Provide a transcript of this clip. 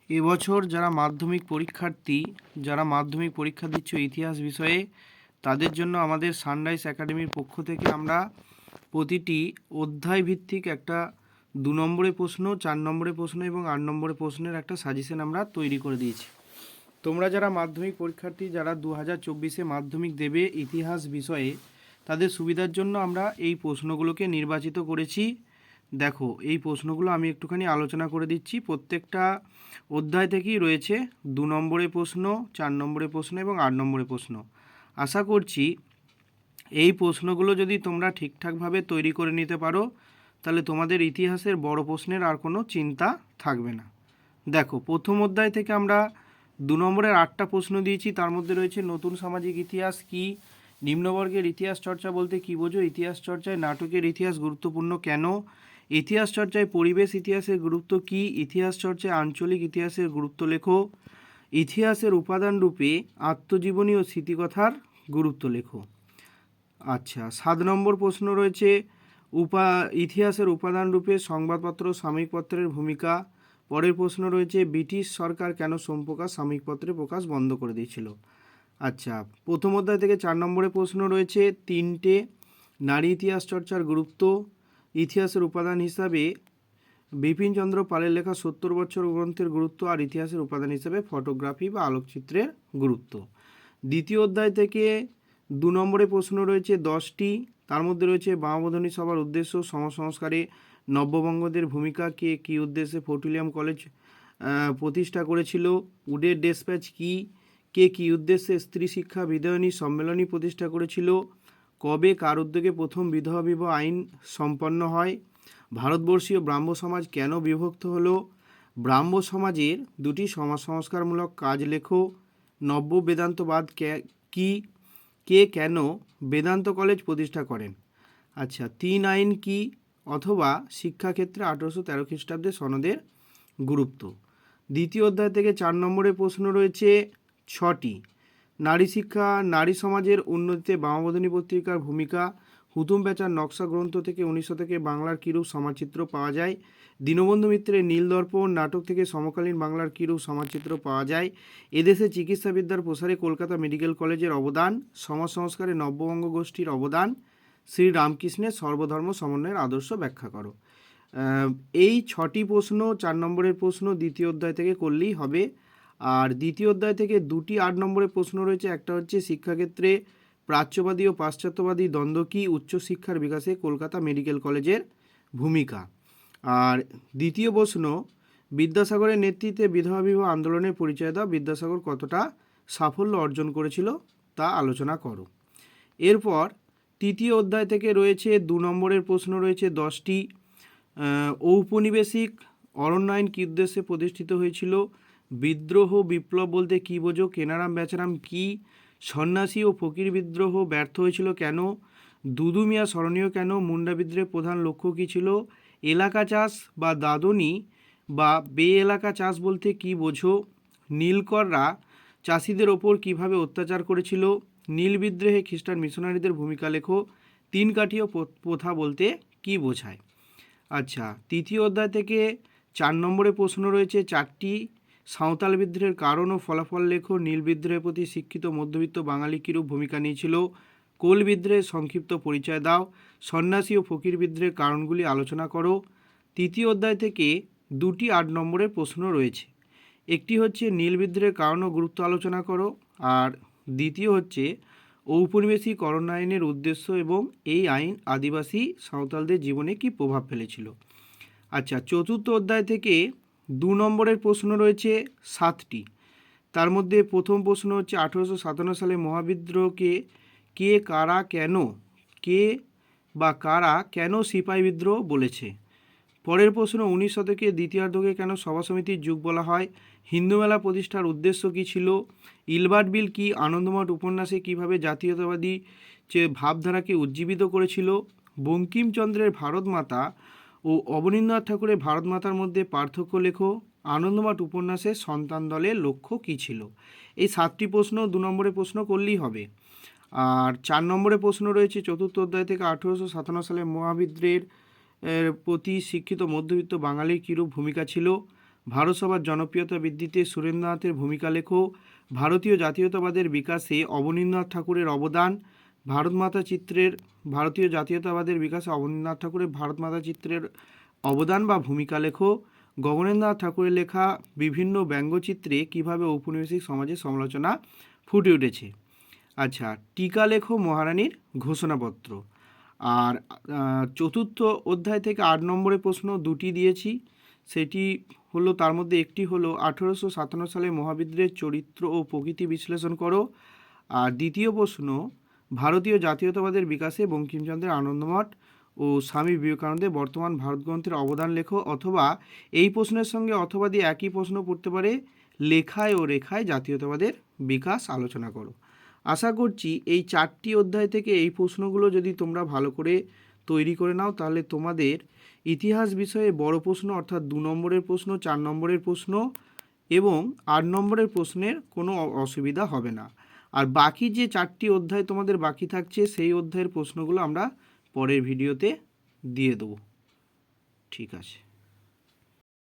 এবছর যারা মাধ্যমিক পরীক্ষার্থী, যারা মাধ্যমিক পরীক্ষা দিচ্ছ ইতিহাস বিষয়ে, তাদের জন্য আমাদের সানরাইজ একাডেমির পক্ষ থেকে আমরা প্রতিটি অধ্যায় ভিত্তিক একটা 2 নম্বরের প্রশ্ন, 4 নম্বরের প্রশ্ন এবং 8 নম্বরের প্রশ্নের একটা সাজেশন আমরা তৈরি করে দিয়েছি। তোমরা যারা মাধ্যমিক পরীক্ষার্থী, যারা 2024-এ মাধ্যমিক দেবে ইতিহাস বিষয়ে, তাদের সুবিধার জন্য আমরা এই প্রশ্নগুলোকে নির্বাচিত করেছি। দেখো, এই প্রশ্নগুলো আমি একটুখানি আলোচনা করে দিচ্ছি। প্রত্যেকটা অধ্যায় থেকেই রয়েছে 2 নম্বরের প্রশ্ন, 4 নম্বরের প্রশ্ন এবং 8 নম্বরের প্রশ্ন। আশা করছি এই প্রশ্নগুলো যদি তোমরা ঠিকঠাকভাবে তৈরি করে নিতে পারো, তাহলে তোমাদের ইতিহাসের বড় প্রশ্নের আর কোনো চিন্তা থাকবে না। দেখো, প্রথম অধ্যায় থেকে আমরা 2 নম্বরের 8টা প্রশ্ন দিয়েছি। তার মধ্যে রয়েছে নতুন সামাজিক ইতিহাস কি, নিম্নবর্গের ইতিহাস চর্চা বলতে কী বোঝো, ইতিহাস চর্চায় নাটকের ইতিহাস গুরুত্বপূর্ণ কেন, ইতিহাস চর্চায় পরিবেশ ইতিহাসের গুরুত্ব কী, ইতিহাস চর্চায় আঞ্চলিক ইতিহাসের গুরুত্ব লেখো, ইতিহাসের উপাদান রূপে আত্মজীবনী ও স্মৃতিকথার গুরুত্ব লেখো। আচ্ছা, 7 নম্বর প্রশ্ন রয়েছে ইতিহাসের উপাদান রূপে সংবাদপত্র সাময়িক পত্রের ভূমিকা। পরের প্রশ্ন রয়েছে ব্রিটিশ সরকার কেন সোমপ্রকাশ সাময়িক পত্রে প্রকাশ বন্ধ করে দিয়েছিল। আচ্ছা, প্রথম অধ্যায় থেকে 4 নম্বরের প্রশ্ন রয়েছে 3টে। নারী ইতিহাস চর্চার গুরুত্ব, ইতিহাসের উপাদান হিসাবে বিপিনচন্দ্র পালের লেখা 70 বছর গ্রন্থের গুরুত্ব, আর ইতিহাসের উপাদান হিসাবে ফটোগ্রাফি বা আলোকচিত্রের গুরুত্ব। দ্বিতীয় অধ্যায় থেকে 2 নম্বরের প্রশ্ন রয়েছে 10টি। তার মধ্যে রয়েছে বামবোধনী সভার উদ্দেশ্য, সংস্কারে নব্যবঙ্গদের ভূমিকা, কে কী উদ্দেশ্যে ফোর্ট উইলিয়াম কলেজ প্রতিষ্ঠা করেছিল, উডের ডেসপ্যাচ কী, কে কী উদ্দেশ্যে স্ত্রী শিক্ষা বিধায়নী সম্মেলনী প্রতিষ্ঠা করেছিল, কবে কার উদ্যোগে প্রথম বিধবা বিবাহ আইন সম্পন্ন হয়, ভারতবর্ষীয় ব্রাহ্ম সমাজ কেন বিভক্ত হলো, ব্রাহ্ম সমাজের 2টি সমাজ সংস্কারমূলক কাজ লেখো, নব্য বেদান্তবাদ কি, কে কেন বেদান্ত কলেজ প্রতিষ্ঠা করেন। আচ্ছা, 3 আইন কি অথবা শিক্ষাক্ষেত্রে 1813 খ্রিস্টাব্দে সনদের গুরুত্ব। দ্বিতীয় অধ্যায় থেকে 4 নম্বরের প্রশ্ন রয়েছে 6টি। নারী শিক্ষা, নারী সমাজের উন্নতিতে বামবোধনী পত্রিকার ভূমিকা, হুতুম প্যাঁচার নকশা গ্রন্থ থেকে 1900 থেকে বাংলার কীরূপ সমাজচিত্র পাওয়া যায়, দীনবন্ধু মিত্রের নীলদর্পণ নাটক থেকে সমকালীন বাংলার কীরূপ সমাজচিত্র পাওয়া যায়, এদেশে চিকিৎসাবিদ্যার প্রসারে কলকাতা মেডিকেল কলেজের অবদান, সমাজ সংস্কারে নব্যবঙ্গ গোষ্ঠীর অবদান, শ্রীরামকৃষ্ণের সর্বধর্ম সমন্বয়ের আদর্শ ব্যাখ্যা করো। এই 6টি প্রশ্ন 4 নম্বরের প্রশ্ন দ্বিতীয় অধ্যায় থেকে করলেই হবে। আর দ্বিতীয় অধ্যায় থেকে 2টি 8 নম্বরের প্রশ্ন রয়েছে। একটা হচ্ছে শিক্ষাক্ষেত্রে প্রাচ্যবাদী ও পাশ্চাত্যবাদী দ্বন্দ্ব কী, উচ্চশিক্ষার বিকাশে কলকাতা মেডিকেল কলেজের ভূমিকা। আর দ্বিতীয় প্রশ্ন, বিদ্যাসাগরের নেতৃত্বে বিধবা বিবাহ আন্দোলনের পরিচয় দাও, বিদ্যাসাগর কতটা সাফল্য অর্জন করেছিল তা আলোচনা করো। এরপর তৃতীয় অধ্যায় থেকে রয়েছে 2 নম্বরের প্রশ্ন রয়েছে 10টি। ঔপনিবেশিক অরণ্যায়ন কী উদ্দেশ্যে প্রতিষ্ঠিত হয়েছিল, বিদ্রোহ বিপ্লব বলতে কী বোঝো, কেনারাম বেচারাম কী, সন্ন্যাসী ও ফকির বিদ্রোহ ব্যর্থ হয়েছিল কেন, দুদু মিয়া স্মরণীয় কেন, মুন্ডা বিদ্রোহের প্রধান লক্ষ্য কী ছিল, এলাকা চাষ বা দাদনী বা বে এলাকা চাষ বলতে কী বোঝো, নীলকররা চাষিদের ওপর কীভাবে অত্যাচার করেছিল, নীল বিদ্রোহে খ্রিস্টান মিশনারিদের ভূমিকা লেখো, তিন কাঠীয় প্রথা বলতে কী বোঝায়। আচ্ছা, তৃতীয় অধ্যায় থেকে 4 নম্বরের প্রশ্ন রয়েছে 4টি। সাঁওতাল বিদ্রোহের কারণ ও ফলাফল লেখো, নীল বিদ্রোহের প্রতি শিক্ষিত মধ্যবিত্ত বাঙালি কীরূপ ভূমিকা নিয়েছিল, কোল বিদ্রোহের সংক্ষিপ্ত পরিচয় দাও, সন্ন্যাসী ও ফকির বিদ্রোহের কারণগুলি আলোচনা করো। তৃতীয় অধ্যায় থেকে 2টি 8 নম্বরের প্রশ্ন রয়েছে। একটি হচ্ছে নীল বিদ্রোহের কারণ ও গুরুত্ব আলোচনা করো, আর দ্বিতীয় হচ্ছে ঔপনিবেশিক অরণ্যায়নের উদ্দেশ্য এবং এই আইন আদিবাসী সাঁওতালদের জীবনে কী প্রভাব ফেলেছিল। আচ্ছা, চতুর্থ অধ্যায় থেকে 2 নম্বরের প্রশ্ন রয়েছে 7টি। তার মধ্যে প্রথম প্রশ্ন হচ্ছে 1857 সালে মহাবিদ্রোহকে কে কারা কেন, কে বা কারা কেন সিপাহী বিদ্রোহ বলেছে। পরের প্রশ্ন 19 শতকে দ্বিতীয়ার্ধকে কেন সভা সমিতির যুগ বলা হয়, হিন্দু মেলা প্রতিষ্ঠার উদ্দেশ্য কী ছিল, ইলবার্ট বিল কি আনন্দমঠ উপন্যাসে কীভাবে জাতীয়তাবাদী ভাবধারাকে উজ্জীবিত করেছিল, বঙ্কিমচন্দ্রের ভারতমাতা ও অবনীন্দ্রনাথ ঠাকুরের ভারতমাতার মধ্যে পার্থক্য লেখো, আনন্দমঠ উপন্যাসের সন্তান দলের লক্ষ্য কী ছিল। এই 7টি প্রশ্ন 2 নম্বরের প্রশ্ন করলেই হবে। আর 4 নম্বরের প্রশ্ন রয়েছে চতুর্থ অধ্যায় থেকে 1857 সালে মহাবিদ্রোহের প্রতি শিক্ষিত মধ্যবিত্ত বাঙালির কীরূপ ভূমিকা ছিল, ভারত সভার জনপ্রিয়তা বৃদ্ধিতে সুরেন্দ্রনাথের ভূমিকা লেখো। ভারতীয় জাতীয়তাবাদের বিকাশে অবনীন্দ্রনাথ ঠাকুরের অবদান। ভারতীয় জাতীয়তাবাদের বিকাশে অবনীন্দ্রনাথ ঠাকুরের ভারতমাতা চিত্রের অবদান বা ভূমিকা লেখো। গগনেন্দ্রনাথ ঠাকুরের লেখা বিভিন্ন ব্যঙ্গচিত্রে কীভাবে ঔপনিবেশিক সমাজের সমালোচনা ফুটে উঠেছে। আচ্ছা, টিকা লেখো মহারানীর ঘোষণাপত্র। আর চতুর্থ অধ্যায় থেকে 8 নম্বরের প্রশ্ন দুটি দিয়েছি, সেটি হলো, তার মধ্যে একটি হলো 1857 সালে মহাবিদ্রোহের চরিত্র ও প্রকৃতি বিশ্লেষণ করো। আর দ্বিতীয় প্রশ্ন, ভারতীয় জাতীয়তাবাদের বিকাশে বঙ্কিমচন্দ্রের আনন্দমঠ ও স্বামী বিবেকানন্দের বর্তমান ভারত গ্রন্থের অবদান লেখো। অথবা এই প্রশ্নের সঙ্গে অথবা দিয়ে একই প্রশ্ন পড়তে পারে, লেখায় ও রেখায় জাতীয়তাবাদের বিকাশ আলোচনা করো। আশা করছি এই 4টি অধ্যায় থেকে এই প্রশ্নগুলো যদি তোমরা ভালো করে তৈরি করে নাও, তাহলে তোমাদের ইতিহাস বিষয়ে বড় প্রশ্ন অর্থাৎ 2 নম্বরের প্রশ্ন, 4 নম্বরের প্রশ্ন এবং 8 নম্বরের প্রশ্নের কোনো অসুবিধা হবে না। আর বাকি যে 4টি অধ্যায় তোমাদের বাকি থাকছে, সেই অধ্যায়ের প্রশ্নগুলো আমরা পরের ভিডিওতে দিয়ে দেবো। ঠিক আছে।